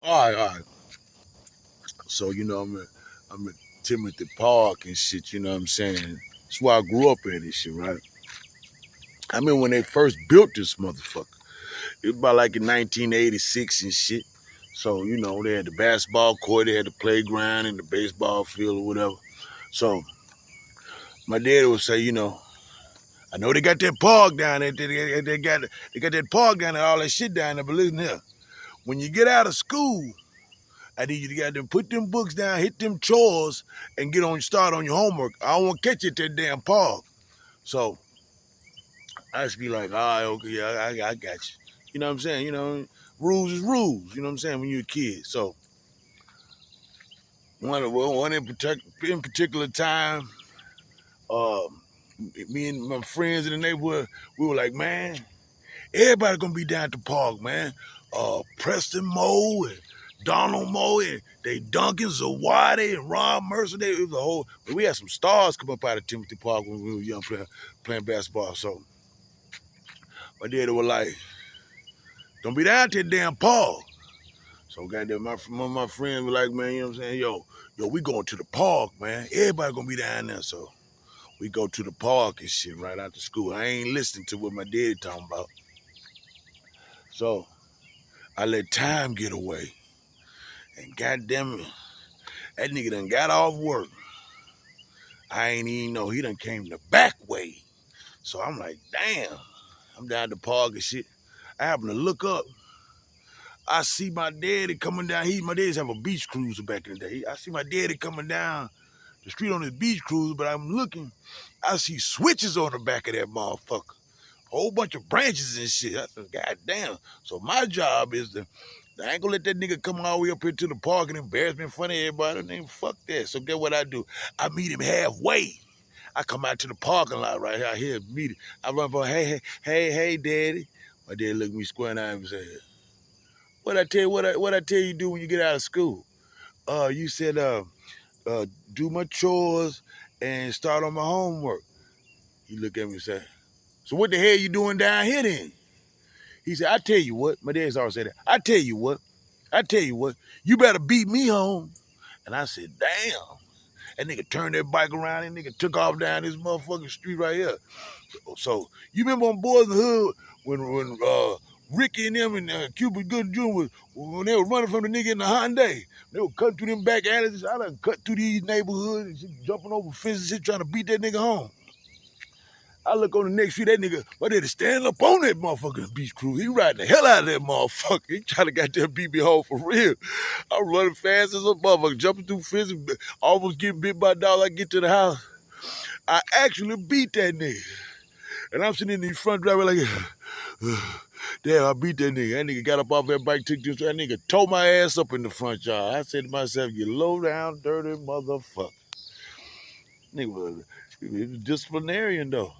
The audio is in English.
All right. So, I'm at Timothy Park and shit, you know what I'm saying? That's where I grew up at this shit, right? I mean, when they first built this motherfucker, it was about like in 1986 and shit. So, they had the basketball court, they had the playground and the baseball field or whatever. So, my dad would say, I know they got that park down there. They got that park down there, all that shit down there. But listen here, when you get out of school, I need you to get them, put them books down, hit them chores, and start on your homework. I don't want to catch you at that damn park. So I just be like, all right, okay, yeah, I got you. You know what I'm saying? Rules is rules. You know what I'm saying? When you're a kid. So one in particular time, uh, me and my friends in the neighborhood, we were like, man, everybody gonna be down at the park, man. Preston Moe and Donald Moe and they Duncan Zawadi and Ron Mercer. It was a whole. We had some stars come up out of Timothy Park when we were young playing basketball. So my dad was like, "Don't be down at that damn park." So goddamn, my friends were like, "Man, you know what I'm saying? Yo, we going to the park, man. Everybody gonna be down there." So we go to the park and shit right after school. I ain't listening to what my daddy talking about. So I let time get away. And goddamn it, that nigga done got off work. I ain't even know he done came the back way. So I'm like, damn. I'm down at the park and shit. I happen to look up. I see my daddy coming down. My daddy's have a beach cruiser back in the day. I see my daddy coming down the street on his beach cruiser, but I'm looking. I see switches on the back of that motherfucker. Whole bunch of branches and shit. I said, God damn. So my job is I ain't gonna let that nigga come all the way up here to the park and embarrass me in front of everybody. Name fuck that. So get what I do. I meet him halfway. I come out to the parking lot right out here, meet him. I run for, hey, daddy. My dad looked me square in the eye and said, what I tell you do when you get out of school? You said do my chores and start on my homework. He looked at me and said, so what the hell you doing down here then? He said, I tell you what, my dad's always said that. I tell you what, you better beat me home. And I said, damn. That nigga turned that bike around, that nigga took off down this motherfucking street right here. So you remember on Boys in the Hood when Ricky and them and Cuba Gooding Jr. when they were running from the nigga in the Hyundai, they were cutting through them back alleys. I done cut through these neighborhoods and jumping over fences and trying to beat that nigga home. I look on the next street, that nigga, my daddy standing up on that motherfucking beach cruise. He riding the hell out of that motherfucker. He trying to goddamn beat me home for real. I'm running fast as a motherfucker, jumping through fences, almost getting bit by a dog. I get to the house. I actually beat that nigga. And I'm sitting in the front driver like, damn, I beat that nigga. That nigga got up off that bike, took this, that nigga tore my ass up in the front yard. I said to myself, you low down, dirty motherfucker. Nigga was disciplinarian though.